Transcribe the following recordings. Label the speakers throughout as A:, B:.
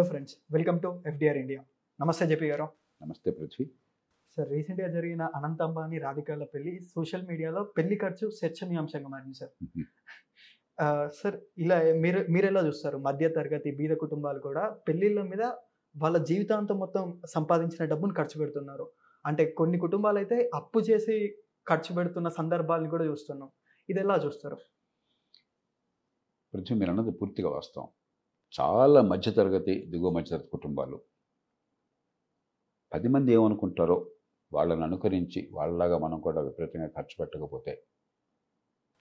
A: Hello friends, welcome to FDR India. నమస్తే జెపి గారు.
B: నమస్తే పృథ్వీ.
A: సార్, రీసెంట్గా జరిగిన అనంత్ అంబానీ రాధికాల పెళ్లి సోషల్ మీడియాలో పెళ్లి ఖర్చు చర్చనీయాంశంగా మారింది సార్. సార్, ఇలా మీరు ఎలా చూస్తారు? మధ్య తరగతి బీద కుటుంబాలు కూడా పెళ్లిళ్ళ మీద వాళ్ళ జీవితాంతం మొత్తం సంపాదించిన డబ్బును ఖర్చు పెడుతున్నారు. అంటే కొన్ని కుటుంబాలు అయితే అప్పు చేసి ఖర్చు పెడుతున్న సందర్భాలను కూడా చూస్తున్నాం. ఇది ఎలా చూస్తారు?
B: పృథ్వీ, మీరు అన్నది పూర్తిగా వాస్తవం. చాలా మధ్యతరగతి, దిగువ మధ్యతరగతి కుటుంబాలు 10 మంది ఏమనుకుంటారో వాళ్ళని అనుకరించి వాళ్ళలాగా మనం కూడా విపరీతంగా ఖర్చు పెట్టకపోతే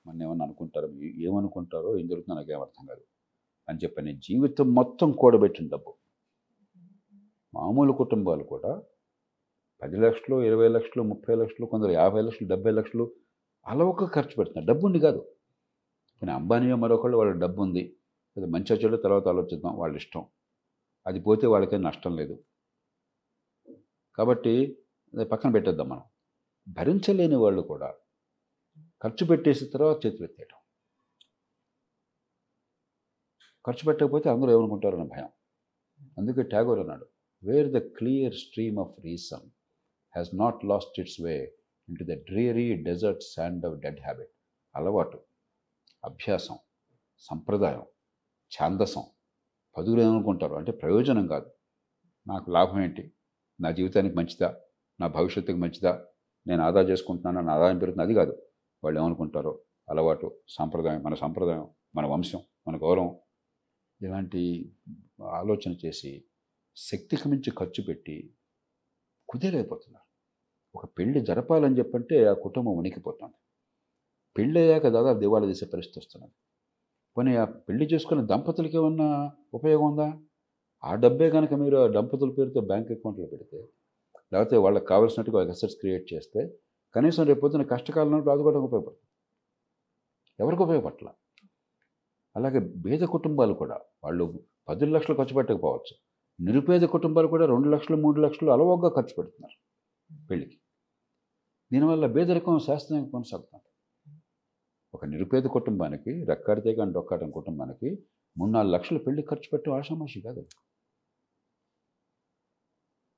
B: మన ఏమన్నా అనుకుంటారో, ఏమనుకుంటారో, ఏం జరుగుతుందో నాకేం అర్థం కాదు అని చెప్పని జీవితం మొత్తం కూడబెట్టిన డబ్బు. మామూలు కుటుంబాలు కూడా 10 లక్షలు, 20 లక్షలు, 30 లక్షలు, కొందరు 50 లక్షలు, 70 లక్షలు అలవక ఖర్చు పెడుతున్నారు. డబ్బు ఉంది కాదు, కానీ అంబానీ మరొకళ్ళు వాళ్ళ డబ్బు ఉంది, అది మంచి చెడు తర్వాత ఆలోచిద్దాం, వాళ్ళ ఇష్టం, అది పోతే వాళ్ళకేం నష్టం లేదు కాబట్టి అది పక్కన పెట్టేద్దాం. మనం భరించలేని వాళ్ళు కూడా ఖర్చు పెట్టేసిన తర్వాత చేతులు ఎత్తేయడం. ఖర్చు పెట్టకపోతే అందరూ ఏమనుకుంటారన్న భయం. అందుకే ట్యాగోర్ అన్నాడు, where the clear stream of reason has not lost its way into the dreary desert sand of dead habit. అలవాటు, అభ్యాసం, సంప్రదాయం, ఛాందసం, పదువులు ఏమనుకుంటారు అంటే ప్రయోజనం కాదు, నాకు లాభం ఏంటి, నా జీవితానికి మంచిదా, నా భవిష్యత్తుకి మంచిదా, నేను ఆదా చేసుకుంటున్నాను, నా ఆదాయం పెరుగుతుంది, అది కాదు. వాళ్ళు ఏమనుకుంటారో అలవాటు, సాంప్రదాయం, మన సంప్రదాయం, మన వంశం, మన గౌరవం, ఇలాంటి ఆలోచన చేసి శక్తికి మించి ఖర్చు పెట్టి కుదేరైపోతున్నారు. ఒక పెళ్లి జరపాలని చెప్పంటే ఆ కుటుంబం వణికిపోతుంది. పెళ్ళి అయ్యాక దాదాపు దివాళా తీసే పరిస్థితి వస్తున్నది. పోనీ ఆ పెళ్లి చేసుకున్న దంపతులకి ఏమన్నా ఉపయోగం ఉందా? ఆ డబ్బే కనుక మీరు ఆ దంపతుల పేరుతో బ్యాంక్ అకౌంట్లో పెడితే, లేకపోతే వాళ్ళకి కావాల్సినట్టుగా అసెట్స్ క్రియేట్ చేస్తే కనీసం రేపు పొద్దున కష్టకాలంలో ఆదుకోవడానికి ఉపయోగపడుతుంది. ఎవరికి ఉపయోగపట్ల. అలాగే బీద కుటుంబాలు కూడా వాళ్ళు 10 లక్షలు ఖర్చు పెట్టకపోవచ్చు, నిరుపేద కుటుంబాలు కూడా 2 లక్షలు, 3 లక్షలు అలవోగ్గా ఖర్చు పెడుతున్నారు పెళ్ళికి. దీనివల్ల బీదరికం శాస్త్రీయంగా కొనసాగుతుంది. ఒక నిరుపేద కుటుంబానికి, రెక్కాడితే కానీ డొక్కాడని కుటుంబానికి 3-4 లక్షలు పెళ్లి ఖర్చు పెట్టడం ఆషామాషి కాదు.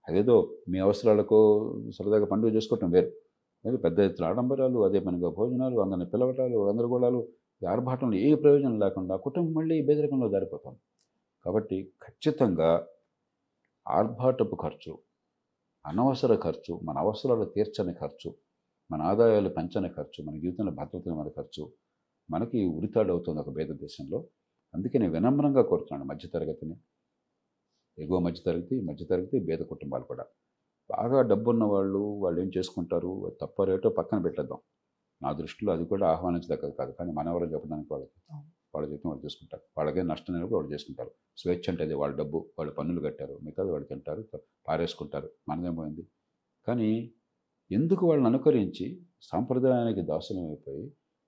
B: అదేదో మీ అవసరాలకు సరదాగా పండుగ చేసుకోవటం వేరు, లేదు పెద్ద ఎత్తున ఆడంబరాలు, అదే పనిగా భోజనాలు, అందరిని పిలవటాలు, గందరగోళాలు, ఆర్భాటంలో ఏ ప్రయోజనం లేకుండా కుటుంబం మళ్ళీ బేదరికంలో దారిపోతుంది. కాబట్టి ఖచ్చితంగా ఆర్భాటపు ఖర్చు, అనవసర ఖర్చు, మన అవసరాలు తీర్చని ఖర్చు, మన ఆదాయాలు పెంచని ఖర్చు, మన జీవితంలో భద్రత మన ఖర్చు మనకి ఉరితాడవుతుంది ఒక బీద దేశంలో. అందుకే నేను వినమ్రంగా కోరుతున్నాను మధ్యతరగతిని, ఎగువ మధ్యతరగతి బీద కుటుంబాలు కూడా. బాగా డబ్బున్న వాళ్ళు ఏం చేసుకుంటారు, తప్ప రేటో పక్కన పెట్టేద్దాం. నా దృష్టిలో అది కూడా ఆహ్వానించదగ్గది కాదు. కానీ మన ఎవరో చెప్పడానికి వాళ్ళ జీవితం వాళ్ళు చేసుకుంటారు. వాళ్ళకే నష్టం లేనప్పుడు వాళ్ళు చేసుకుంటారు. స్వేచ్ఛ అంటే అది వాళ్ళ డబ్బు, వాళ్ళు పన్నులు కట్టారు, మిగతాది వాళ్ళు తింటారు, పారేసుకుంటారు, మనదేం పోయింది. కానీ ఎందుకు వాళ్ళని అనుకరించి సాంప్రదాయానికి దాసులం అయిపోయి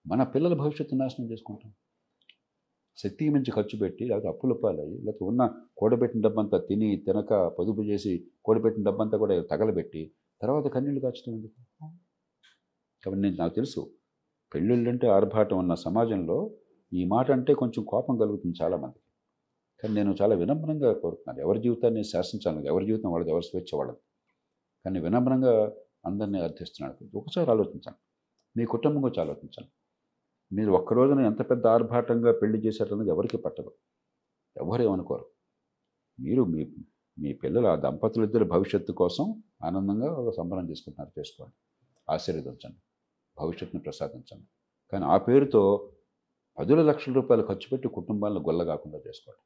B: మన పిల్లల భవిష్యత్తు నాశనం చేసుకుంటాం? శక్తికి మించి ఖర్చు పెట్టి, లేకపోతే అప్పుల పాలయ్యి, లేకపోతే ఉన్న కూడబెట్టిన డబ్బంతా తినక పొదుపు చేసి కూడబెట్టిన డబ్బంతా కూడా తగలబెట్టి తర్వాత కన్నీళ్ళు కాచడం ఎందుకు? కాబట్టి నాకు తెలుసు, పెళ్ళిళ్ళంటే ఆర్భాటం ఉన్న సమాజంలో ఈ మాట అంటే కొంచెం కోపం కలుగుతుంది చాలామందికి. కానీ నేను చాలా వినమ్రంగా కోరుతున్నాను, ఎవరి జీవితాన్ని శాసించాలి, ఎవరి జీవితం వాళ్ళది, ఎవరి స్వేచ్ఛ వాళ్ళది. కానీ వినమ్రంగా అందరినీ అర్థిస్తున్నాడు. ఒకసారి ఆలోచించండి, మీ కుటుంబం గురించి ఆలోచించండి. మీరు ఒక్కరోజున ఎంత పెద్ద ఆర్భాటంగా పెళ్లి చేశారన్నది ఎవరికి పట్టదు, ఎవరేమనుకోరు. మీరు మీ పిల్లలు, ఆ దంపతులిద్దరి భవిష్యత్తు కోసం ఆనందంగా ఒక సంబరం చేసుకుంటున్నారు, చేసుకోండి, ఆశీర్వదించండి, భవిష్యత్తును ప్రసాదించండి. కానీ ఆ పేరుతో 10 లక్షల రూపాయలు ఖర్చు పెట్టి కుటుంబాలను గొల్ల కాకుండా చేసుకోండి.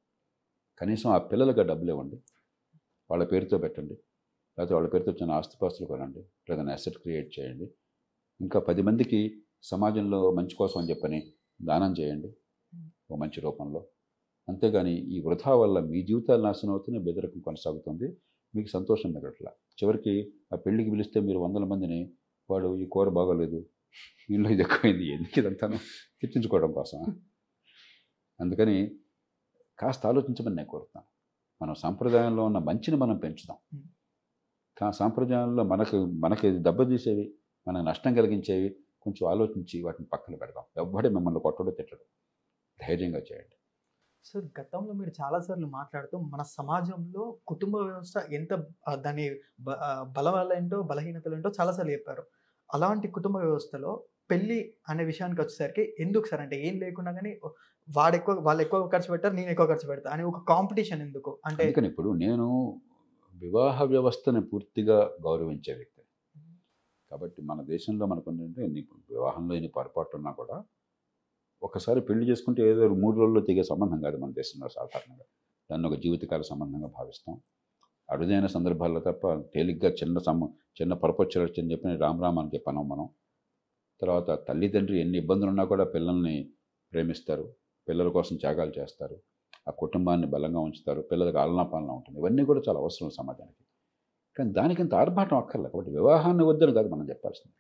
B: కనీసం ఆ పిల్లలకి డబ్బులు ఇవ్వండి, వాళ్ళ పేరుతో పెట్టండి, లేకపోతే వాళ్ళ పేరుతో వచ్చిన ఆస్తిపాస్తులు కొనండి, లేదా అసెట్ క్రియేట్ చేయండి. ఇంకా 10 మందికి సమాజంలో మంచి కోసం అని చెప్పని దానం చేయండి ఓ మంచి రూపంలో. అంతేగాని ఈ వృధా వల్ల మీ జీవితాలు నాశనం అవుతూనే బెదరకం కొనసాగుతుంది, మీకు సంతోషం మిగట్లా. చివరికి ఆ పెళ్లికి పిలిస్తే మీరు 100 మందిని, వాడు ఈ కూర బాగోలేదు, ఇంట్లో ఇది ఎక్కువైంది, ఎందుకు ఇదంతాను తెచ్చించుకోవడం కోసం. అందుకని కాస్త ఆలోచించమని నేను కోరుతాను. మనం సాంప్రదాయంలో ఉన్న మంచిని మనం పెంచుదాం. సాంప్రదాయంలో మనకి దెబ్బతీసేవి, మనకు నష్టం కలిగించేవి కొంచెం ఆలోచించి వాటిని పక్కన పెడదాం. ఎవ్వడే మిమ్మల్ని కొట్టడో తిట్టడు, ధైర్యంగా చేయండి.
A: సార్ గతంలో మీరు చాలాసార్లు మాట్లాడుతూ మన సమాజంలో కుటుంబ వ్యవస్థ ఎంత దాని బలం ఏంటో బలహీనతలు ఏంటో చాలాసార్లు చెప్పారు. అలాంటి కుటుంబ వ్యవస్థలో పెళ్లి అనే విషయానికి వచ్చేసరికి ఎందుకు సార్ అంటే ఏం లేకున్నా గానీ వాళ్ళు ఎక్కువ ఖర్చు పెట్టారు, నేను ఎక్కువ ఖర్చు పెడతా అని ఒక కాంపిటీషన్ ఎందుకు? అంటే
B: అందుకని ఇప్పుడు నేను వివాహ వ్యవస్థని పూర్తిగా గౌరవించే వ్యక్తి. కాబట్టి మన దేశంలో మనకుంటే వివాహంలో ఎన్ని పొరపాట్లు ఉన్నా కూడా ఒకసారి పెళ్లి చేసుకుంటే ఏదో 3 రోజుల్లో తెగే సంబంధం కాదు మన దేశంలో సాధారణంగా. దాన్ని ఒక జీవితకాల సంబంధంగా భావిస్తాం. అరుదైన సందర్భాల్లో తప్ప తేలిగ్గా చిన్న పొరపొచ్చారు అని చెప్పి రామ్ రామ్ అని చెప్పాను మనం. తర్వాత తల్లిదండ్రి ఎన్ని ఇబ్బందులు ఉన్నా కూడా పిల్లల్ని ప్రేమిస్తారు, పిల్లల కోసం త్యాగాలు చేస్తారు, ఆ కుటుంబాన్ని బలంగా ఉంచుతారు, పిల్లలకు ఆలనా పాలన ఉంటుంది. ఇవన్నీ కూడా చాలా అవసరం సమాజానికి. కానీ దానికింత ఆర్భాటం అక్కర్లేదు. కాబట్టి వివాహాన్ని వద్దని కాదు మనం చెప్పాల్సింది.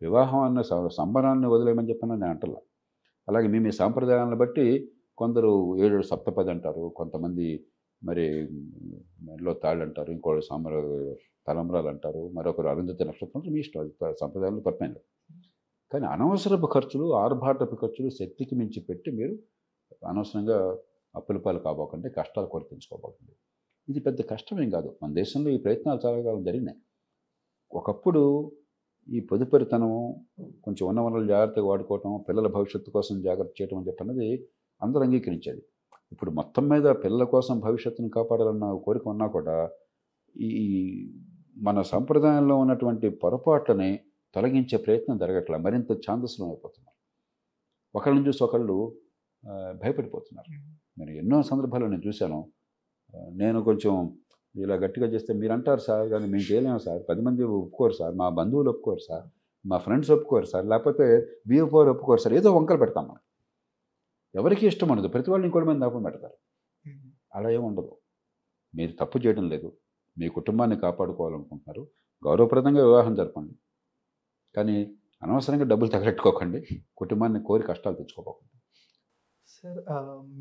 B: వివాహం అన్న సంబరాన్ని వదిలేయమని చెప్పాను నేను అంటలా. అలాగే మీ సాంప్రదాయాలను బట్టి కొందరు 7 సప్తపది అంటారు, కొంతమంది మరి మెడలో తాళ్ళు అంటారు, ఇంకోటి తలంబ్రాలు అంటారు, మరొకరు అరుంధతి నక్షత్రం. మీ ఇష్టం, అది సంప్రదాయాలు తప్పేం. కానీ అనవసరపు ఖర్చులు, ఆర్భాటపు ఖర్చులు శక్తికి మించి పెట్టి మీరు అనవసరంగా అప్పుల పాలు కాబోకండి, కష్టాలు కొరిపించుకోబోకండి. ఇది పెద్ద కష్టమేం కాదు. మన దేశంలో ఈ ప్రయత్నాలు చాలా కాలం జరిగినాయి. ఒకప్పుడు ఈ పొదుపరితనం, కొంచెం ఉన్న వనరులు జాగ్రత్తగా వాడుకోవటం, పిల్లల భవిష్యత్తు కోసం జాగ్రత్త చేయడం అని చెప్పన్నది అందరూ అంగీకరించేది. ఇప్పుడు మొత్తం మీద పిల్లల కోసం భవిష్యత్తును కాపాడాలన్న కోరిక ఉన్నా కూడా ఈ మన సంప్రదాయంలో ఉన్నటువంటి పొరపాట్లని తొలగించే ప్రయత్నం జరగట్లా. మరింత ఛాందస్సులం అయిపోతున్నారు. ఒకళ్ళని చూసి ఒకళ్ళు భయపడిపోతున్నారు. నేను ఎన్నో సందర్భాల్లో నేను చూశాను. నేను కొంచెం ఇలా గట్టిగా చేస్తే మీరు అంటారు సార్, కానీ మేము చేయలేము సార్, 10 మంది ఒప్పుకోరు సార్, మా బంధువులు ఒప్పుకోరు సార్, మా ఫ్రెండ్స్ ఒప్పుకోరు సార్, లేకపోతే BF4 ఒప్పుకోరు సార్, ఏదో వంకలు పెడతాం మనం. ఎవరికి ఇష్టం ఉండదు, ప్రతి వాళ్ళు ఇంకోటి మీద దాపం పెడతారు. అలా ఏముండదు. మీరు తప్పు చేయడం లేదు, మీ కుటుంబాన్ని కాపాడుకోవాలనుకుంటున్నారు, గౌరవప్రదంగా వివాహం జరపండి. కానీ అనవసరంగా డబ్బులు తగలెట్టుకోకండి, కుటుంబాన్ని కోరి కష్టాలు తెచ్చుకోకండి.
A: సార్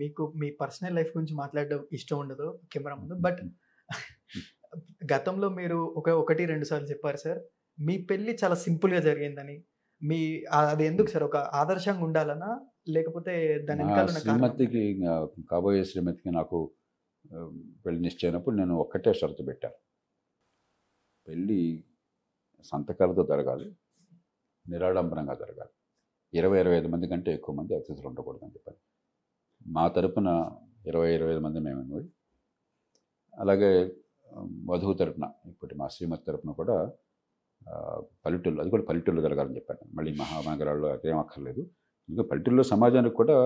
A: మీకు మీ పర్సనల్ లైఫ్ గురించి మాట్లాడడం ఇష్టం ఉండదు కెమెరా ముందు, బట్ గతంలో మీరు 1-2 సార్లు చెప్పారు సార్ మీ పెళ్ళి చాలా సింపుల్గా జరిగిందని. అది ఎందుకు సార్? ఒక ఆదర్శంగా ఉండాలనా, లేకపోతే దాని
B: శ్రీమతికి, కాబోయే శ్రీమతికి నాకు పెళ్లి నిశ్చయినప్పుడు నేను ఒక్కటే షరతు పెట్టాను. పెళ్ళి సంతకాలతో జరగాలి, నిరాడంబరంగా జరగాలి, 20-25 మంది కంటే ఎక్కువ మంది అతిథులు ఉండకూడదని చెప్పాను. మా తరపున 20-25 మంది మేము. అలాగే వధువు తరపున, ఇప్పటి మా శ్రీమతి తరపున కూడా పల్లెటూళ్ళు, అది కూడా పల్లెటూళ్ళు జరగాలని చెప్పాను. మళ్ళీ మహానగరాల్లో అదేం అక్కర్లేదు, ఇంకా పల్లెటూళ్ళలో సమాజానికి కూడా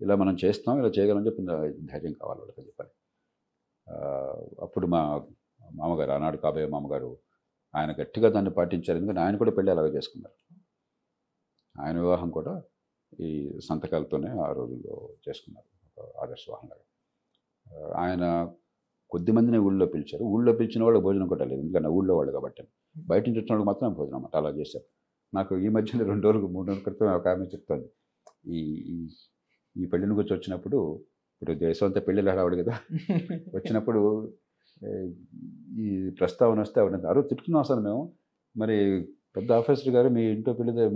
B: ఇలా మనం చేస్తాం, ఇలా చేయగలని చెప్పి ధైర్యం కావాలి వాళ్ళకి చెప్పాలి. అప్పుడు మా మామగారు, ఆనాడు కాబోయే మామగారు, ఆయన గట్టిగా దాన్ని పాటించారు. ఎందుకంటే ఆయన కూడా పెళ్ళి అలాగే చేసుకున్నారు. ఆయన వివాహం కూడా ఈ సంతకాలతోనే ఆ రోజుల్లో చేసుకున్నారు, ఒక ఆదర్శ వివాహంలాగా. ఆయన కొద్దిమందిని ఊళ్ళో పిలిచారు. ఊళ్ళో పిలిచిన వాళ్ళు భోజనం కూడా లేదు, ఎందుకంటే ఊళ్ళో వాళ్ళు కాబట్టి. బయట నుంచి వచ్చిన వాళ్ళకి మాత్రం భోజనం అన్నమాట. అలా చేశారు. నాకు ఈ మధ్యన 2 రోజులు 3 రోజుల క్రితం ఒక ఆమె చెప్తుంది, ఈ పెళ్ళిని గురించి వచ్చినప్పుడు, ఇప్పుడు దేశం అంతా పెళ్ళిళ్ళు హడావుడు కదా, వచ్చినప్పుడు ఈ ప్రస్తావన వస్తే ఆవిడ ఆ రోజు తిట్టుకున్నాం అసలు మేము. మరి పెద్ద ఆఫీసర్ గారు,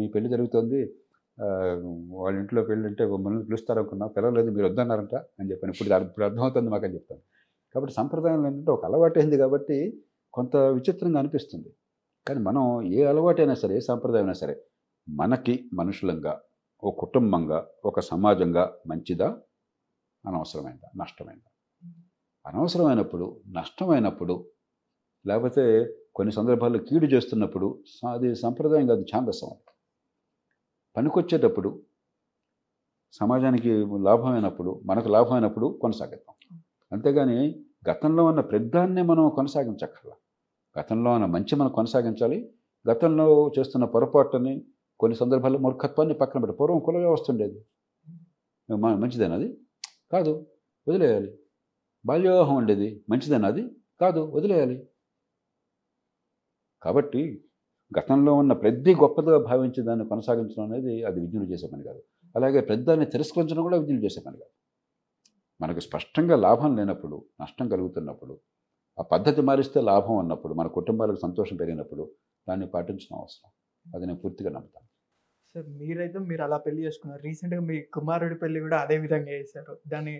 B: మీ పెళ్లి జరుగుతుంది, వాళ్ళ ఇంట్లో పెళ్ళి అంటే మనల్ని పిలుస్తారనుకున్నా, పిలవలేదు, మీరు వద్దన్నారంట అని చెప్పాను. ఇప్పుడు అర్థమవుతుంది మాకని చెప్తాను. కాబట్టి సంప్రదాయం ఏంటంటే ఒక అలవాటు అయింది కాబట్టి కొంత విచిత్రంగా అనిపిస్తుంది. కానీ మనం ఏ అలవాటైనా సరే, ఏ సాంప్రదాయం అయినా సరే, మనకి మనుషులంగా, ఒక కుటుంబంగా, ఒక సమాజంగా మంచిదా, అనవసరమైందా, నష్టమైందా? అనవసరమైనప్పుడు, నష్టమైనప్పుడు, లేకపోతే కొన్ని సందర్భాల్లో కీడు చేస్తున్నప్పుడు అది సంప్రదాయం కాదు, ఛాందసం. పనికొచ్చేటప్పుడు, సమాజానికి లాభమైనప్పుడు, మనకు లాభమైనప్పుడు కొనసాగిద్దాం. అంతేగాని గతంలో ఉన్న ప్రద్దాన్నే మనం కొనసాగించక్కర్లా. గతంలో ఉన్న మంచి మనం కొనసాగించాలి. గతంలో చేస్తున్న పొరపాటుని, కొన్ని సందర్భాల్లో మూర్ఖత్వాన్ని పక్కన పెట్టి, పూర్వం కుల వ్యవస్థ ఉండేది, మంచిదేనది కాదు, వదిలేయాలి. బాల్య వివాహం ఉండేది, మంచిదేనది కాదు, వదిలేయాలి. కాబట్టి గతంలో ఉన్న ప్రతి గొప్పదిగా భావించి దాన్ని కొనసాగించడం అనేది అది విజ్ఞులు చేసే పని కాదు. అలాగే ప్రతిదాన్ని తిరస్కరించడం కూడా విజ్ఞులు చేసే పని కాదు. మనకు స్పష్టంగా లాభం లేనప్పుడు, నష్టం కలుగుతున్నప్పుడు, ఆ పద్ధతి మారిస్తే లాభం ఉన్నప్పుడు, మన కుటుంబాలకు సంతోషం పెరిగినప్పుడు దాన్ని పాటించడం అవసరం. అది నేను పూర్తిగా నమ్ముతాను.
A: సార్ మీరైతే మీరు అలా పెళ్లి చేసుకున్నారు. రీసెంట్‌గా మీ కుమారుడి పెళ్లి కూడా అదే విధంగా చేశారు. దాన్ని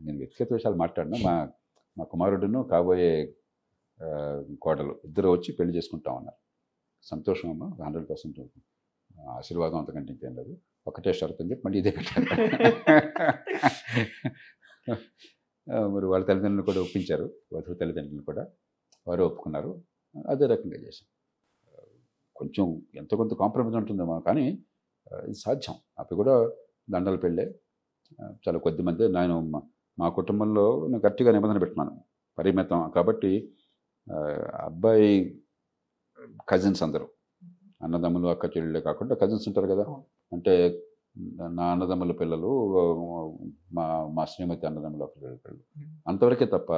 B: నేను వ్యక్తిగత విషయాలు మాట్లాడను. మా కుమారుడును కాబోయే కోడలు ఇద్దరు వచ్చి పెళ్లి చేసుకుంటాం అన్నారు. సంతోషం అమ్మా, 100% ఆశీర్వాదం, అంతకంటే ఇంకేం లేదు. ఒకటే షరతు అని చెప్పి మళ్ళీ ఇదే పెట్టారు. మరి వాళ్ళ తల్లిదండ్రులు కూడా ఒప్పించారు, వధువు తల్లిదండ్రులు కూడా వారు ఒప్పుకున్నారు. అదే రకంగా చేశాం. కొంచెం ఎంతో కొంత కాంప్రమైజ్ ఉంటుందేమో, కానీ ఇది సాధ్యం. అప్పుడు కూడా దండల పెళ్ళే, చాలా కొద్ది మంది. నేను మా కుటుంబంలో నేను గట్టిగా నిబంధన పెట్టినాను, పరిమితం కాబట్టి. అబ్బాయి కజిన్స్ అందరూ, అన్నదమ్ములు అక్క చెల్లెళ్ళే కాకుండా కజిన్స్ ఉంటారు కదా, అంటే నా అన్నదమ్ముల పిల్లలు, మా శ్రీమతి అన్నదమ్ముల పిల్లలు, అంతవరకే తప్ప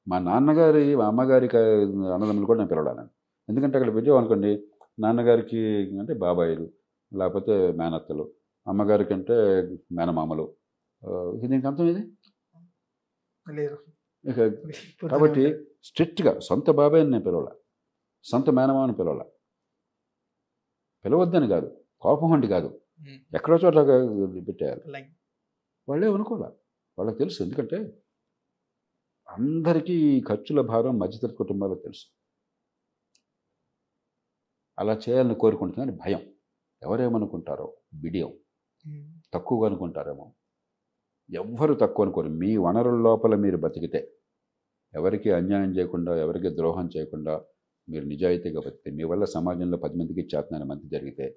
B: మా నాన్నగారి మా అమ్మగారికి అన్నదమ్ములు కూడా నేను పిలవడాను. ఎందుకంటే అక్కడ పెట్టామనుకోండి, నాన్నగారికి అంటే బాబాయిలు, లేకపోతే మేనత్తలు, అమ్మగారికి అంటే మేనమామలు. దీనికి అర్థం ఇది
A: లేదు.
B: ఇక కాబట్టి స్ట్రిక్ట్గా సొంత బాబాయిని నేను పిలవాల, సొంత మేనమామని పిలవాల. పిలవద్దని కాదు, కోపం అండి కాదు, ఎక్కడో చోట పెట్టేయాలి. వాళ్ళే అనుకోవాలి, వాళ్ళకి తెలుసు. ఎందుకంటే అందరికీ ఖర్చుల భారం మధ్యతరగతి కుటుంబాలకు తెలుసు. అలా చేయాలని కోరుకుంటుందని భయం. ఎవరేమనుకుంటారో, బిడియం, తక్కువగా అనుకుంటారేమో. ఎవ్వరు తక్కువ అనుకోరు. మీ వనరుల లోపల మీరు బతికితే, ఎవరికి అన్యాయం చేయకుండా, ఎవరికి ద్రోహం చేయకుండా, మీరు నిజాయితీగా బతికితే, మీ వల్ల సమాజంలో 10 మందికి చేతనైన మంచి జరిగితే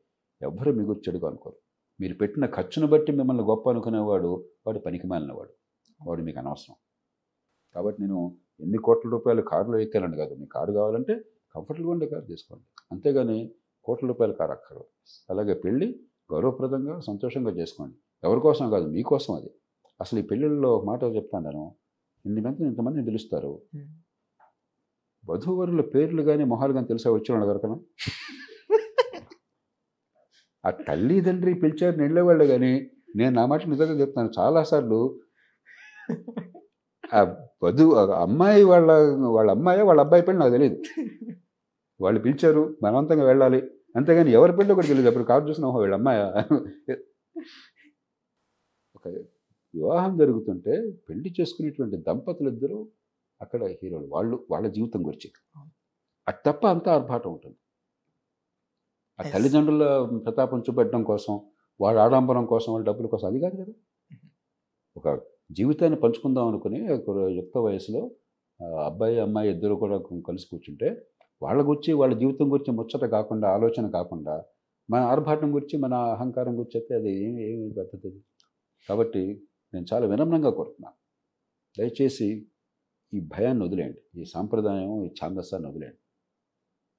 B: ఎవ్వరు మీ గురించి చెడుగా అనుకోరు. మీరు పెట్టిన ఖర్చును బట్టి మిమ్మల్ని గొప్ప అనుకునేవాడు వాడు పనికి మాలినవాడు, వాడు మీకు అనవసరం. కాబట్టి నేను ఎన్ని కోట్ల రూపాయలు కారులో ఎక్కాలని కాదు. మీ కారు కావాలంటే కంఫర్టబుల్గా ఉండే కారు తీసుకోండి, అంతేగాని కోట్ల రూపాయల కారు అక్కర్లేదు. అలాగే పెళ్ళి గౌరవప్రదంగా సంతోషంగా చేసుకోండి. ఎవరి కోసం కాదు, మీకోసం. అది అసలు ఈ పెళ్ళిళ్ళలో ఒక మాట చెప్తాను నేను, ఇంతమందిని పిలుస్తారు, వధూవరుల పేర్లు కానీ మొహాలు కానీ తెలిసా వచ్చిన వాళ్ళు దొరకనా? ఆ తల్లి తండ్రి పిలిచారు వెళ్ళేవాళ్ళు. కానీ నేను నా మాట నిజంగా చెప్తాను, చాలాసార్లు ఆ అమ్మాయి వాళ్ళ అమ్మాయి వాళ్ళ అబ్బాయి పెళ్ళి నాకు తెలియదు. వాళ్ళు పిలిచారు, బలవంతంగా వెళ్ళాలి, అంతేగాని ఎవరి పెళ్ళి కూడా తెలియదు. అప్పుడు కారు చూసిన వీళ్ళ అమ్మాయి. ఒక వివాహం జరుగుతుంటే పెళ్లి చేసుకునేటువంటి దంపతులు ఇద్దరు అక్కడ హీరోలు, వాళ్ళ జీవితం గురించి. అది తప్ప అంతా ఆర్భాటం ఉంటుంది. ఆ తల్లిదండ్రుల ప్రతాపం చూపెట్టడం కోసం, వాళ్ళ ఆడంబరం కోసం, వాళ్ళ డబ్బుల కోసం, అది కాదు కదా. ఒక జీవితాన్ని పంచుకుందాం అనుకుని యుక్త వయసులో అబ్బాయి అమ్మాయి ఇద్దరు కూడా కలిసి కూర్చుంటే వాళ్ళ గురించి, వాళ్ళ జీవితం గురించి ముచ్చట కాకుండా, ఆలోచన కాకుండా, మన ఆర్భాటం గురించి, మన అహంకారం గురించి అయితే అది ఏమి పద్ధతి. కాబట్టి నేను చాలా వినమ్రంగా కోరుతున్నాను, దయచేసి ఈ భయాన్ని వదిలేయండి, ఈ సాంప్రదాయం, ఈ ఛాందస్సాన్ని వదిలేయండి.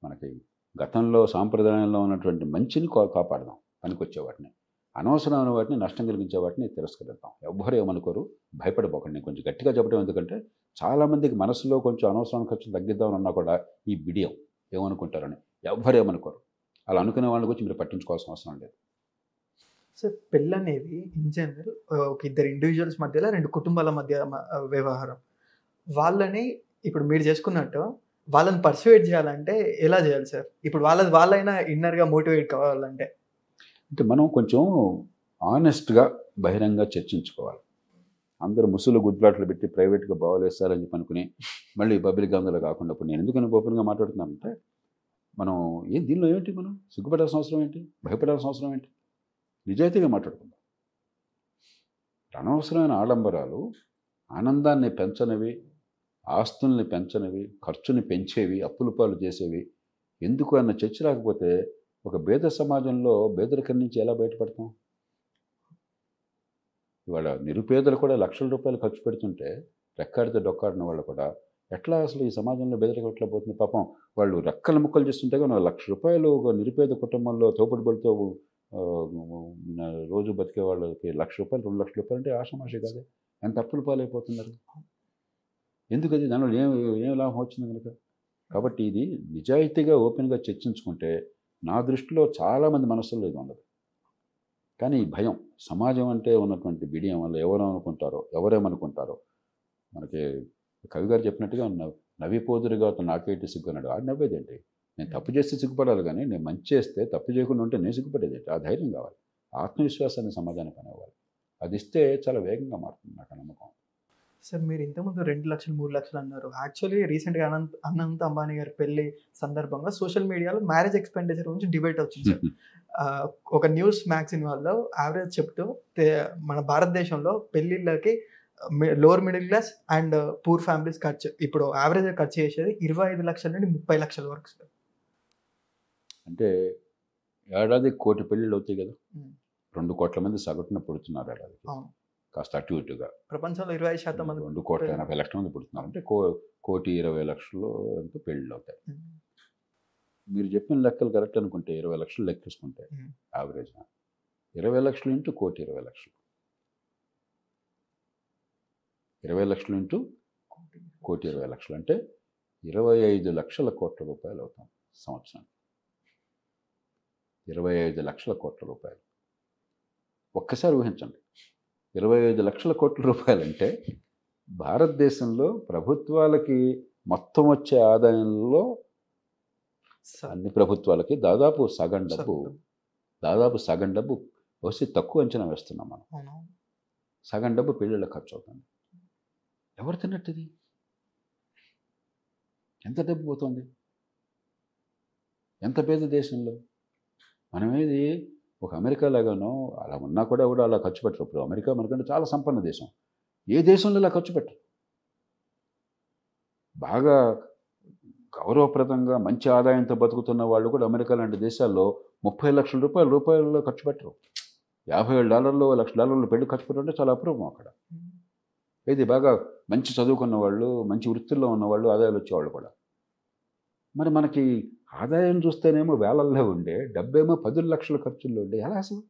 B: మనకి గతంలో సాంప్రదాయంలో ఉన్నటువంటి మంచిని కాపాడదాం, పనికొచ్చే వాటిని, అనవసరమైన వాటిని, నష్టం కలిగించే వాటిని తిరస్కరిద్దాం. ఎవ్వరు ఏమనుకోరు, భయపడిపోకండి. నేను కొంచెం గట్టిగా చెప్పడం ఎందుకంటే చాలామందికి మనసులో కొంచెం అనవసరమైన ఖర్చులు తగ్గిద్దామని అన్నా కూడా ఈ బిడియం ఏమనుకుంటారని, ఎవ్వరు ఏమనుకోరు. అలా అనుకునే వాళ్ళ గురించి మీరు పట్టించుకోవాల్సిన అవసరం లేదు.
A: సార్ పెళ్ళి అనేది ఇన్ జనరల్ ఒక ఇద్దరు ఇండివిజువల్స్ మధ్యలో, రెండు కుటుంబాల మధ్య వ్యవహారం. వాళ్ళని ఇప్పుడు మీరు చేసుకున్నట్టు వాళ్ళని పర్సువేట్ చేయాలంటే ఎలా చేయాలి సార్? ఇప్పుడు వాళ్ళైనా ఇన్నర్గా మోటివేట్ కావాలంటే
B: అంటే మనం కొంచెం ఆనెస్ట్గా బహిరంగ చర్చించుకోవాలి. అందరూ ముసులు గుద్దులాట్లు పెట్టి ప్రైవేట్గా బాగోలేస్తారని చెప్పి అనుకుని మళ్ళీ పబ్లిక్గా అందులో కాకుండా, ఇప్పుడు నేను ఎందుకని ఓపెన్గా మాట్లాడుతున్నానంటే, మనం దీనిలో ఏంటి, మనం సిగ్గుపడాల్సిన అవసరం ఏంటి, భయపడాల్సిన అవసరం ఏంటి, నిజాయితీగా మాట్లాడుకుందాం. అనవసరమైన ఆడంబరాలు ఆనందాన్ని పెంచనివి, ఆస్తుల్ని పెంచనివి, ఖర్చుని పెంచేవి, అప్పుల పాలు చేసేవి ఎందుకు అన్న చర్చ రాకపోతే ఒక పేద సమాజంలో పేదరికం నుంచి ఎలా బయటపడతాం? ఇవాళ నిరుపేదలు కూడా లక్షల రూపాయలు ఖర్చు పెడుతుంటే రెక్కాడితే డొక్కాడిన వాళ్ళు కూడా ఎట్లా అసలు ఈ సమాజంలో పేదరికం ఎట్లా పోతుంది? పాపం వాళ్ళు రెక్కల ముక్కలు చేస్తుంటే కానీ ₹1,00,000 ఒక నిరుపేద కుటుంబంలో తోపుడుబడితో రోజు బతికే వాళ్ళకి ₹1,00,000, ₹2,00,000 అంటే ఆషామాషి కాదు. ఎంత అప్పుల పాలైపోతున్నారు. ఎందుకు? అది దానివల్ల ఏం లాభం వచ్చింది కనుక. కాబట్టి ఇది నిజాయితీగా ఓపెన్గా చర్చించుకుంటే నా దృష్టిలో చాలామంది మనసుల్లో ఇది ఉండదు. కానీ ఈ భయం, సమాజం అంటే ఉన్నటువంటి బిడియం వల్ల ఎవరేమనుకుంటారో. మనకి కవి గారు చెప్పినట్టుగా నవ్విపోదురుగా నాకేటి సిగ్గు అన్నాడు. ఆడు నవ్వేదేంటి? నేను తప్పు చేస్తే సిగ్గుపడాలి, కానీ నేను మంచి చేస్తే తప్పు చేయకుండా ఉంటే నేను సిగ్గుపడేది. ఆ ధైర్యం కావాలి, ఆత్మవిశ్వాసాన్ని సమాజానికి అనేవాళ్ళు. అది ఇస్తే చాలా వేగంగా మారుతుంది, నాకు నమ్మకం.
A: సార్ మీరు ఇంతకుముందు 2 లక్షలు 3 లక్షలు అన్నారు. యాక్చువల్లీ రీసెంట్గా అనంత్ అంబానీ గారి పెళ్లి సందర్భంగా సోషల్ మీడియాలో మ్యారేజ్ ఎక్స్పెండిచర్ గురించి డిబేట్ వచ్చింది సార్. ఒక న్యూస్ మ్యాగజైన్ వాళ్ళు యావరేజ్ చెప్తూ మన భారతదేశంలో పెళ్లిళ్ళకి lower middle class and poor families ఖర్చు ఇప్పుడు యావరేజ్ ఖర్చు చేసేది 25 లక్షల నుండి 30 లక్షల వరకు సార్.
B: అంటే ఏడాది 1 కోటి పెళ్ళిళ్ళు అవుతాయి కదా, 2 కోట్ల మంది సగటున పుడుతున్నారు ఏడాదికి, కాస్త అటు ఇటుగా.
A: ప్రపంచంలో 20% మంది
B: 2,80,00,000 మంది పుడుతున్నారు. అంటే 1,20,00,000 ఎంతో పెళ్ళిళ్ళు అవుతాయి. మీరు చెప్పిన లెక్కలు కరెక్ట్ అనుకుంటే 20 లక్షలు లెక్కేసుకుంటే యావరేజ్ 20 లక్షలు ఇంటూ 1,20,00,000, 20 లక్షలు ఇంటూ 1,20,00,000 అంటే 25 లక్షల కోట్ల రూపాయలు అవుతాం సంవత్సరం. 25 లక్షల కోట్ల రూపాయలు ఒక్కసారి ఊహించండి. 25 లక్షల కోట్ల రూపాయలు అంటే భారతదేశంలో ప్రభుత్వాలకి మొత్తం వచ్చే ఆదాయంలో అన్ని ప్రభుత్వాలకి దాదాపు సగం డబ్బు వచ్చి తక్కువ అంచనా వేస్తున్నాం మనం. సగం డబ్బు పెళ్ళిళ్ళ ఖర్చు అవుతుంది. ఎవరు తిన్నట్టుది? ఎంత డబ్బు పోతుంది? ఎంత పేద దేశంలో మనమేది ఒక అమెరికా లాగానో అలా ఉన్నా కూడా అలా ఖర్చు పెట్టరు. ఇప్పుడు అమెరికా మనకంటే చాలా సంపన్న దేశం. ఏ దేశంలో ఇలా ఖర్చు పెట్టరు. బాగా గౌరవప్రదంగా మంచి ఆదాయంతో బతుకుతున్న వాళ్ళు కూడా అమెరికా లాంటి దేశాల్లో 30 లక్షల రూపాయల్లో ఖర్చు పెట్టరు. $50,000 $1,00,000 పెళ్లి ఖర్చు పెట్టాలంటే చాలా అపూర్వం అక్కడ. ఇది బాగా మంచి చదువుకున్న వాళ్ళు, మంచి వృత్తుల్లో ఉన్నవాళ్ళు, ఆదాయాలు వచ్చేవాళ్ళు కూడా. మరి మనకి ఆదాయం చూస్తేనేమో వేలల్లో ఉండే డబ్బేమో 10 లక్షల ఖర్చుల్లో ఉండే. ఎలా అసలు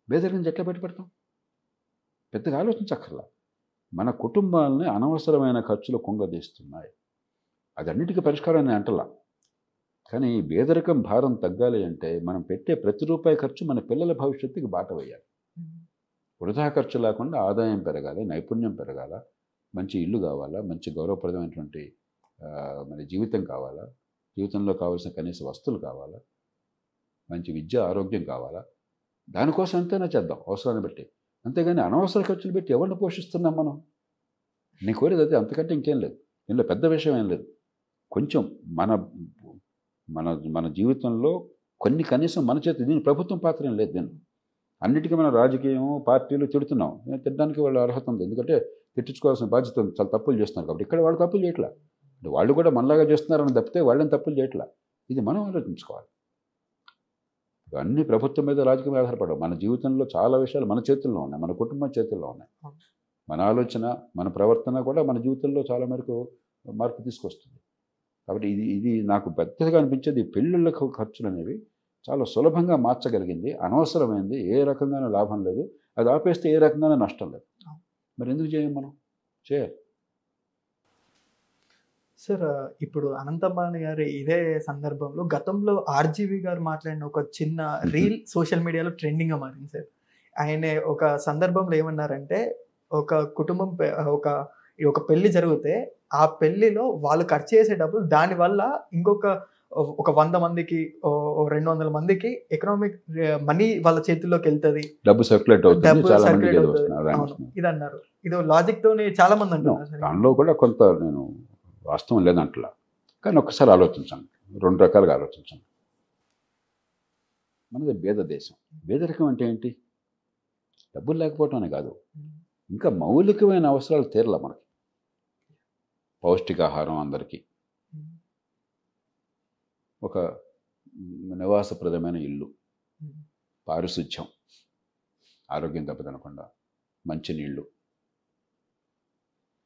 B: బేదరి నుంచి ఎట్లా బయటపెడతాం? పెద్దగా ఆలోచించక్కర్లా. మన కుటుంబాలని అనవసరమైన ఖర్చులు కుంగదీస్తున్నాయి. అదన్నిటికీ పరిష్కారం నేను అంటలా. కానీ బేదరికం భారం తగ్గాలి అంటే మనం పెట్టే ప్రతి రూపాయి ఖర్చు మన పిల్లల భవిష్యత్తుకి బాట వేయాలి. వృధా ఖర్చు లేకుండా ఆదాయం పెరగాలి, నైపుణ్యం పెరగాల, మంచి ఇల్లు కావాలా, మంచి గౌరవప్రదమైనటువంటి మన జీవితం కావాలా, జీవితంలో కావాల్సిన కనీస వస్తువులు కావాలా, మంచి విద్య ఆరోగ్యం కావాలా. దానికోసం ఎంతైనా చేద్దాం అవసరాన్ని బట్టి. అంతేగాని అనవసర ఖర్చులు పెట్టి ఎవరిని పోషిస్తున్నాం మనం? నీ కోరేది అదే, అంతకంటే ఇంకేం లేదు. ఇందులో పెద్ద విషయం ఏం లేదు. కొంచెం మన మన మన జీవితంలో కొన్ని కనీసం మన చేతి, దీని ప్రభుత్వం పాత్ర ఏం లేదు. దీన్ని అన్నిటికీ మనం రాజకీయం పార్టీలు తిడుతున్నాం. తిట్టడానికి వాళ్ళు అర్హత ఉంది, ఎందుకంటే తిట్టించుకోవాల్సిన బాధ్యత ఉంది. చాలా తప్పులు చేస్తున్నారు కాబట్టి. ఇక్కడ వాళ్ళు తప్పులు చేయట్లా, వాళ్ళు కూడా మనలాగా చేస్తున్నారని తప్పితే వాళ్ళని తప్పులు చేయట్లా. ఇది మనం ఆలోచించుకోవాలి. అన్ని ప్రభుత్వం మీద రాజకీయం మీద ఆధారపడవు. మన జీవితంలో చాలా విషయాలు మన చేతుల్లో ఉన్నాయి, మన కుటుంబం చేతుల్లో ఉన్నాయి. మన ఆలోచన, మన ప్రవర్తన కూడా మన జీవితంలో చాలా మేరకు మార్పు తీసుకొస్తుంది. కాబట్టి ఇది నాకు పెద్దగా అనిపించేది. పెళ్ళిళ్ళ ఖర్చులు అనేవి చాలా సులభంగా మార్చగలిగింది. అనవసరమైంది, ఏ రకంగానూ లాభం లేదు. అది ఆపేస్తే ఏ రకంగానూ నష్టం లేదు. మరి ఎందుకు చేయం? మనం చేయాలి.
A: సార్ ఇప్పుడు అనంత్ అంబానీ గారు ఇదే సందర్భంలో గతంలో ఆర్జీవి గారు మాట్లాడిన ఒక చిన్న రీల్ సోషల్ మీడియాలో ట్రెండింగ్గా మారింది సార్. ఆయన ఒక సందర్భంలో ఏమన్నారంటే, ఒక కుటుంబం ఒక పెళ్లి జరిగితే ఆ పెళ్లిలో వాళ్ళు ఖర్చు చేసే డబ్బులు దానివల్ల ఇంకొక 100 మందికి 200 మందికి ఎకనామిక్ మనీ వాళ్ళ చేతుల్లోకి వెళ్తుంది,
B: డబ్బు సర్క్యులేట్ అవుతుంది.
A: ఇది అన్నారు. ఇది లాజిక్ తోనే చాలా మంది అంటున్నారు.
B: దానిలో కూడా కొంత నేను వాస్తవం లేదంటలా, కానీ ఒక్కసారి ఆలోచించండి, 2 రకాలుగా ఆలోచించండి. మనది పేద దేశం. పేదరికం అంటే ఏంటి? డబ్బులు లేకపోవటం అనే కాదు, ఇంకా మౌలికమైన అవసరాలు తీరలా మనకి. పౌష్టికాహారం అందరికీ, ఒక నివాసప్రదమైన ఇల్లు, పారిశుధ్యం, ఆరోగ్యం దెబ్బతినకుండా, మంచినీళ్ళు,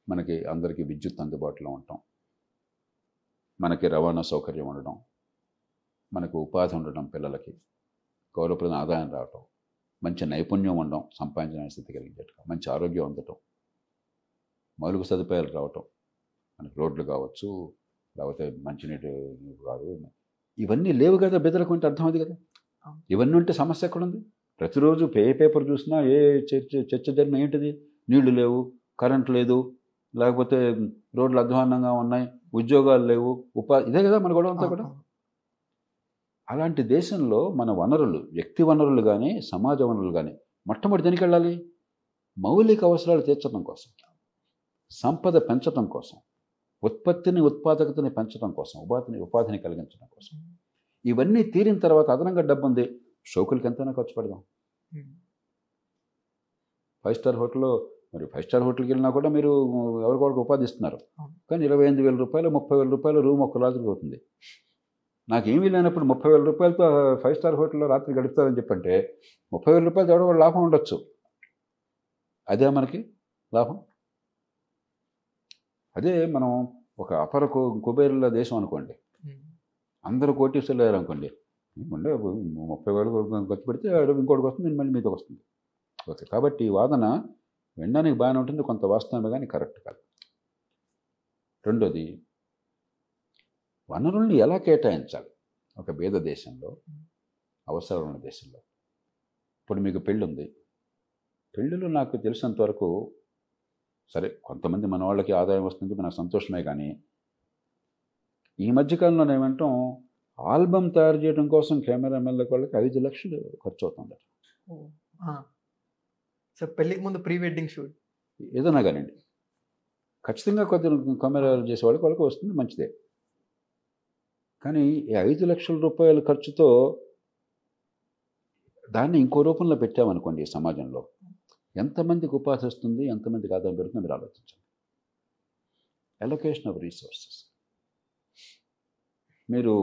B: మనకి అందరికీ విద్యుత్ అందుబాటులో ఉండటం, మనకి రవాణా సౌకర్యం ఉండడం, మనకు ఉపాధి ఉండడం, పిల్లలకి గౌరవప్రదమైన ఆదాయం రావటం, మంచి నైపుణ్యం ఉండడం, సంపాదించిన స్థితి కలిగించటం, మంచి ఆరోగ్యం ఉండటం, మౌలిక సదుపాయాలు రావటం, మనకి రోడ్లు కావచ్చు, లేకపోతే మంచినీటి కాదు, ఇవన్నీ లేవు కదా. బెదరకు అంటే అర్థం అది కదా. ఇవన్నీ ఉంటే సమస్య ఎక్కడుంది? ప్రతిరోజు పేపర్ చూసినా ఏ చర్చ జరిగిన ఏంటిది? నీళ్లు లేవు, కరెంట్ లేదు, లేకపోతే రోడ్లు అధ్వాన్నంగా ఉన్నాయి, ఉద్యోగాలు లేవు, ఉపాధి, ఇదే కదా మన గొడవ అంతా కూడా. అలాంటి దేశంలో మన వనరులు, వ్యక్తి వనరులు కానీ సమాజ వనరులు కానీ మొట్టమొదటి దేనికి వెళ్ళాలి? మౌలిక అవసరాలు తీర్చడం కోసం, సంపద పెంచడం కోసం, ఉత్పత్తిని ఉత్పాదకతని పెంచడం కోసం, ఉపాధిని కలిగించడం కోసం. ఇవన్నీ తీరిన తర్వాత అదనంగా డబ్బు ఉంది, షోకులకి ఎంతైనా ఖర్చు పెడదాం. 5 స్టార్ హోటల్లో, మరి 5 స్టార్ హోటల్కి వెళ్ళినా కూడా మీరు ఎవరికొకరికి ఉపాధి ఇస్తున్నారు. కానీ 28,000 రూపాయలు 30,000 రూపాయలు రూమ్ ఒక్క రాత్రికి అవుతుంది. నాకేమీ లేనప్పుడు 30,000 రూపాయలతో 5 స్టార్ హోటల్లో రాత్రి గడుపుతారని చెప్పంటే 30,000 రూపాయలు ఎవడో లాభం ఉండొచ్చు. అదే మనకి లాభం. అదే మనం ఒక అపర కుబేరుల దేశం అనుకోండి, అందరూ కోటీశ్వరులు అయ్యారు అనుకోండి, ఉండే 30,000 ఖర్చు పెడితే ఇంకోటికి వస్తుంది, మళ్ళీ మీదకి వస్తుంది. ఓకే, కాబట్టి ఈ వాదన వినడానికి బాగానే ఉంటుంది, కొంత వాస్తవమే కానీ కరెక్ట్ కాదు. రెండోది, వనరుల్ని ఎలా కేటాయించాలి ఒక పేద దేశంలో, అవసరం ఉన్న దేశంలో. ఇప్పుడు మీకు పెళ్ళి ఉంది, పెళ్ళిలో నాకు తెలిసినంత వరకు సరే కొంతమంది మన వాళ్ళకి ఆదాయం వస్తుంది, మనకు సంతోషమే. కానీ ఈ మధ్యకాలంలో ఏమంటాం, ఆల్బమ్ తయారు చేయడం కోసం కెమెరామెన్ల వాళ్ళకి 5 లక్షలు ఖర్చు అవుతుంది.
A: సో పెళ్ళికి ముందు ప్రీ వెడ్డింగ్ షూట్
B: ఏదైనా కానివ్వండి, ఖచ్చితంగా కొద్ది కెమెరాలు చేసే వాళ్ళకి వస్తుంది, మంచిదే. కానీ ఈ 5 లక్షల రూపాయల ఖర్చుతో దాన్ని ఇంకో రూపంలో పెట్టామనుకోండి, ఈ సమాజంలో ఎంతమందికి ఉపాధి వస్తుంది, ఎంతమందికి ఆదాయం పెరుగుతుంది మీరు ఆలోచించండి. Allocation of resources. మీరు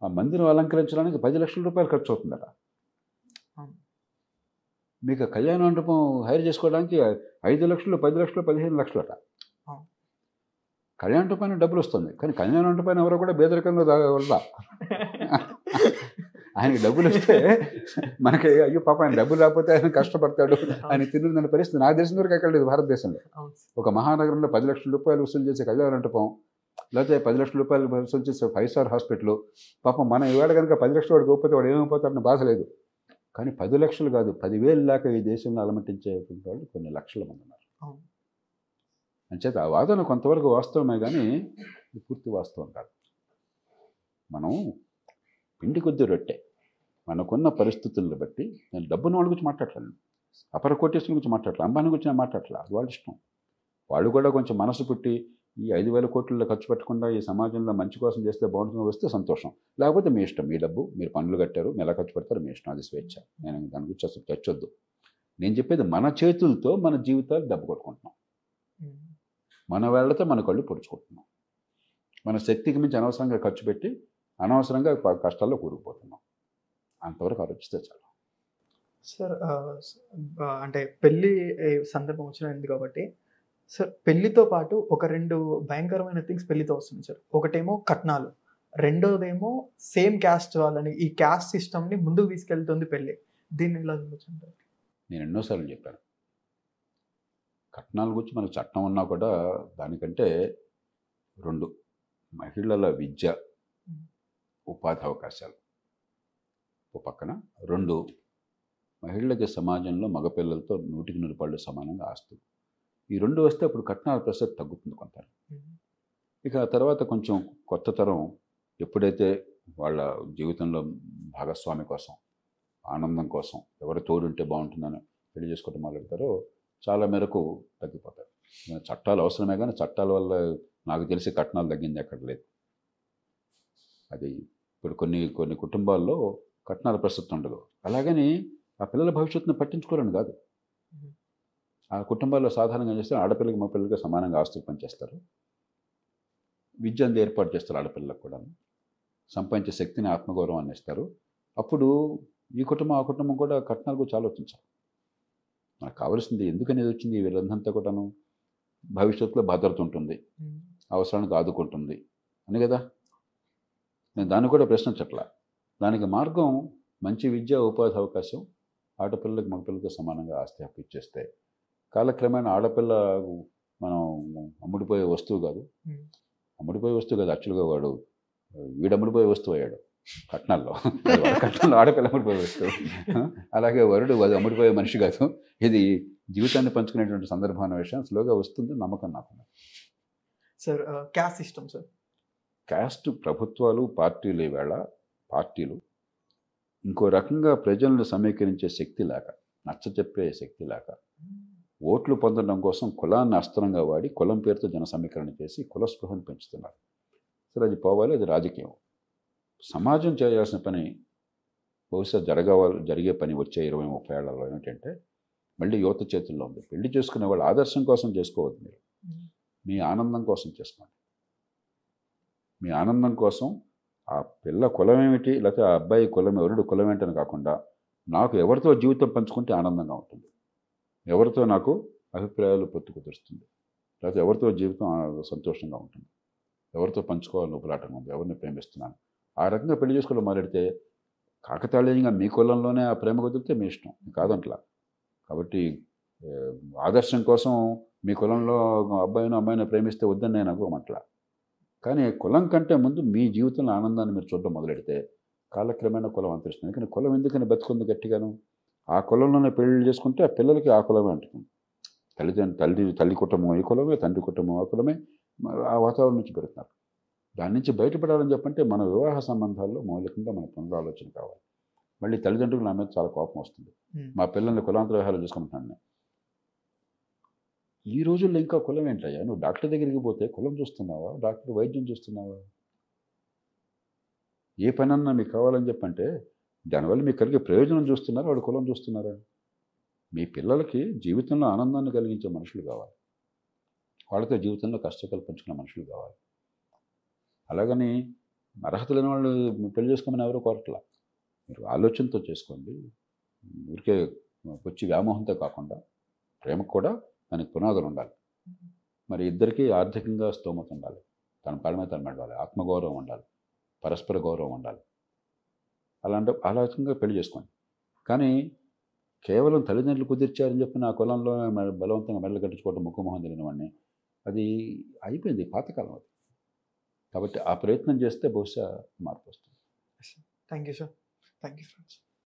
B: ఆ మందిరం అలంకరించడానికి 10 లక్షల రూపాయలు ఖర్చు అవుతుందట. మీకు కళ్యాణ మండపం హైర్ చేసుకోవడానికి 5 లక్షలు 10 లక్షలు 15 లక్షలట. కళ్యాణ మండపానికి డబ్బులు వస్తుంది, కానీ కళ్యాణ మండపాన్ని ఎవరో కూడా బేదరికంగా వల్ల ఆయనకి డబ్బులు వస్తే మనకి అయ్యో పాప ఆయన డబ్బులు రాకపోతే ఆయన కష్టపడతాడు, ఆయన తిరుగుతున్న పరిస్థితి నాకు తెలిసిన వరకు ఎక్కడ లేదు భారతదేశంలో. ఒక మహానగరంలో 10 లక్షల రూపాయలు వసూలు చేసే కళ్యాణ మండపం, లేకపోతే 10 లక్షల రూపాయలు వసూలు చేసే 5 స్టార్ హాస్పిటల్, పాపం మనం ఇవాళ కనుక 10 లక్షలు వాడికి పోతే వాడు ఏమైపోతాడని బాధ లేదు. కానీ 10 లక్షలు కాదు, 10,000 దాకా ఈ దేశంలో అలమటించే వాళ్ళు కొన్ని లక్షల మంది ఉన్నారు. అంచేత ఆ వాదన కొంతవరకు వాస్తవమే కానీ పూర్తి వాస్తవం కాదు. మనం పిండి కొద్ది రొట్టె, మనకున్న పరిస్థితులను బట్టి, నేను డబ్బున్న వాళ్ళ గురించి మాట్లాడలేను, అపర కోటేశ్వరుల గురించి మాట్లాడలే, అంబానీ గురించి నేను మాట్లాడలే, అది వాళ్ళ ఇష్టం. వాళ్ళు కూడా కొంచెం మనసు పుట్టి ఈ 5,000 కోట్లలో ఖర్చు పెట్టకుండా ఈ సమాజంలో మంచి కోసం చేస్తే బాగుంటుందో వస్తే సంతోషం, లేకపోతే మీ ఇష్టం, మీ డబ్బు, మీరు పనులు కట్టారు, మీరు ఎలా ఖర్చు పెడతారు మీ ఇష్టం, అది స్వేచ్ఛ. నేను దాని గురించి అసలు చర్చొద్దు. నేను చెప్పేది మన చేతులతో మన జీవితాలు దెబ్బ కొట్టుకుంటున్నాం, మన వేళ్లతో మన కళ్ళు పొడుచుకుంటున్నాం, మన శక్తికి మించి అనవసరంగా ఖర్చు పెట్టి అనవసరంగా కష్టాల్లో కూరుకుపోతున్నాం. అంతవరకు ఆలోచిస్తే చాలు.
A: సార్ అంటే పెళ్ళి సందర్భం వచ్చింది కాబట్టి సార్, పెళ్లితో పాటు ఒక 2 భయంకరమైన థింగ్స్ పెళ్లితో వస్తుంది సార్. ఒకటేమో కట్నాలు, రెండోదేమో సేమ్ క్యాస్ట్ వాళ్ళని, ఈ క్యాస్ట్ సిస్టమ్ని ముందుకు తీసుకెళ్తుంది పెళ్ళి. దీన్ని ఎలా చూడొచ్చు?
B: నేను ఎన్నోసార్లు చెప్పాను, కట్నాల గురించి మనకు చట్టం ఉన్నా కూడా దానికంటే 2 మహిళల విద్య ఉపాధి అవకాశాలు ఓ పక్కన, 2 మహిళలకి సమాజంలో మగపిల్లలతో 100కి 100 పాళ్ళు సమానంగా ఆస్తులు. ఈ 2 వస్తే అప్పుడు కట్నాల ప్రసక్తి తగ్గుతుంది కొంత. ఇక ఆ తర్వాత కొంచెం కొత్త తరం ఎప్పుడైతే వాళ్ళ జీవితంలో భాగస్వామి కోసం, ఆనందం కోసం, ఎవరు తోడుంటే బాగుంటుందని పెళ్లి చేసుకోవడం మొదలెడతారో చాలా మేరకు తగ్గిపోతారు. చట్టాలు అవసరమే కానీ చట్టాల వల్ల నాకు తెలిసి కట్నాలు తగ్గింది ఎక్కడ లేదు. అది ఇప్పుడు కొన్ని కుటుంబాల్లో కట్నాల ప్రసక్తి ఉండదు. అలాగని ఆ పిల్లల భవిష్యత్తును పట్టించుకోరని కాదు. ఆ కుటుంబాల్లో సాధారణంగా చేస్తే ఆడపిల్లకి మగపిల్లలకి సమానంగా ఆస్తులు పనిచేస్తారు, విద్య అంతా ఏర్పాటు చేస్తారు ఆడపిల్లలకు కూడా, సంపాదించే శక్తిని ఆత్మగౌరవాన్ని ఇస్తారు. అప్పుడు ఈ కుటుంబం ఆ కుటుంబం కూడా కట్నాల గురించి ఆలోచించాలి. మనకు కావాల్సింది ఎందుకనేది వచ్చింది వీళ్ళంతా కూడాను, భవిష్యత్తులో భద్రత ఉంటుంది, అవసరానికి ఆదుకుంటుంది అని కదా. నేను దాన్ని కూడా ప్రశ్నించట్లా. దానికి మార్గం మంచి విద్య, ఉపాధి అవకాశం, ఆడపిల్లలకు మగపిల్లలతో సమానంగా ఆస్తి హక్కు ఇచ్చేస్తే కాలక్రమేణా ఆడపిల్ల మనం అమ్ముడిపోయే వస్తువు కాదు. యాక్చువల్గా వీడు అమ్ముడిపోయే వస్తువు అయ్యాడు కట్నాల్లో. కట్నాల్లో ఆడపిల్ల అమ్ముడిపోయే వస్తువు, అలాగే వరుడు అది అమ్ముడిపోయే మనిషి కాదు. ఇది జీవితాన్ని పంచుకునేటువంటి సందర్భం అనే విషయం స్లోగా వస్తుంది, నమ్మకం నాకు.
A: Sir caste system sir,
B: caste ప్రభుత్వాలు పార్టీలు ఈవేళ పార్టీలు ఇంకో రకంగా ప్రజలను సమీకరించే శక్తి లేక, నచ్చచెప్పే శక్తి లేక, ఓట్లు పొందడం కోసం కులాన్ని అస్త్రంగా వాడి కులం పేరుతో జన సమీకరణ చేసి కుల స్పృహను పెంచుతున్నారు. సరే, అది పోవాలి, అది రాజకీయం. సమాజం చేయాల్సిన పని, బహుశా జరిగే పని వచ్చే 20-30 ఏళ్లలో ఏమిటంటే, మళ్ళీ యువత చేతుల్లో ఉంది. పెళ్లి చేసుకునే వాళ్ళు ఆదర్శం కోసం చేసుకోవద్దు, మీరు మీ ఆనందం కోసం చేసుకోండి. మీ ఆనందం కోసం ఆ పిల్ల కులం ఏమిటి, లేకపోతే ఆ అబ్బాయి కులం ఎవరుడు కులం ఏంటని కాకుండా, నాకు ఎవరితో జీవితం పంచుకుంటే ఆనందంగా ఉంటుంది, ఎవరితో నాకు అభిప్రాయాలు పొత్తు కుదురుస్తుంది, లేకపోతే ఎవరితో జీవితం సంతోషంగా ఉంటుంది, ఎవరితో పంచుకోవాలని ఉపలాటంగా ఉంది, ఎవరిని ప్రేమిస్తున్నాను, ఆ రకంగా పెళ్లి చేసుకోవడం మొదలెడితే కాకతాళీయంగా మీ కులంలోనే ఆ ప్రేమ కుదిరితే మీ ఇష్టం, కాదంట్లా. కాబట్టి ఆదర్శం కోసం మీ కులంలో అబ్బాయిని అమ్మాయిని ప్రేమిస్తే వద్దని నేను అనుకోమట్లా. కానీ కులం కంటే ముందు మీ జీవితంలో ఆనందాన్ని మీరు చూడడం మొదలెడితే కాలక్రమేణా కులం అంతరిస్తుంది. కానీ కులం ఎందుకని బతుకుంది గట్టిగాను? ఆ కులంలోనే పెళ్లి చేసుకుంటే ఆ పిల్లలకి ఆ కులమే అంటుతుంది. తల్లి కుటుంబం ఈ కులమే, తండ్రి కుటుంబం ఆ కులమే, ఆ వాతావరణం నుంచి పెడుతున్నారు. దాని నుంచి బయటపడాలని చెప్పంటే మన వివాహ సంబంధాల్లో మౌలికంగా మన పునరాలోచన కావాలి. మళ్ళీ తల్లిదండ్రులు నా మీద చాలా కోపం వస్తుంది, మా పిల్లల్ని కులాంతర వివాహాలు చేసుకుంటున్నాను నేను. ఈ రోజుల్లో ఇంకా కులం ఏంటయ్యా? నువ్వు డాక్టర్ దగ్గరికి పోతే కులం చూస్తున్నావా, డాక్టర్ వైద్యం చూస్తున్నావా? ఏ పనన్నా మీకు కావాలని చెప్పంటే దానివల్ల మీకు కలిగే ప్రయోజనం చూస్తున్నారా, వాడు కులం చూస్తున్నారా? మీ పిల్లలకి జీవితంలో ఆనందాన్ని కలిగించే మనుషులు కావాలి, వాళ్ళతో జీవితంలో కష్ట కల్పించుకున్న మనుషులు కావాలి. అలాగని అర్హత లేని వాళ్ళు పెళ్లి చేసుకోమని ఎవరో కోరట్లా. మీరు ఆలోచనతో చేసుకోండి, ఊరికే వచ్చి వ్యామోహంతో కాకుండా. ప్రేమకు కూడా దానికి పునాదులు ఉండాలి. మరి ఇద్దరికీ ఆర్థికంగా స్తోమత ఉండాలి, తన కాళ్ళ మీద తను నడవాలి, ఆత్మగౌరవం ఉండాలి, పరస్పర గౌరవం ఉండాలి. అలాంటి పెళ్లి చేసుకోండి. కానీ కేవలం తల్లిదండ్రులు కుదిర్చారని చెప్పి నా కులంలో బలవంతంగా మెడలు కట్టించుకోవడం, ముఖమొహం తెలియని వాడిని, అది అయిపోయింది, పాతకాలం అది. కాబట్టి ఆ ప్రయత్నం చేస్తే బహుశా మార్పు వస్తుంది.
A: Thank you sir. Thank you.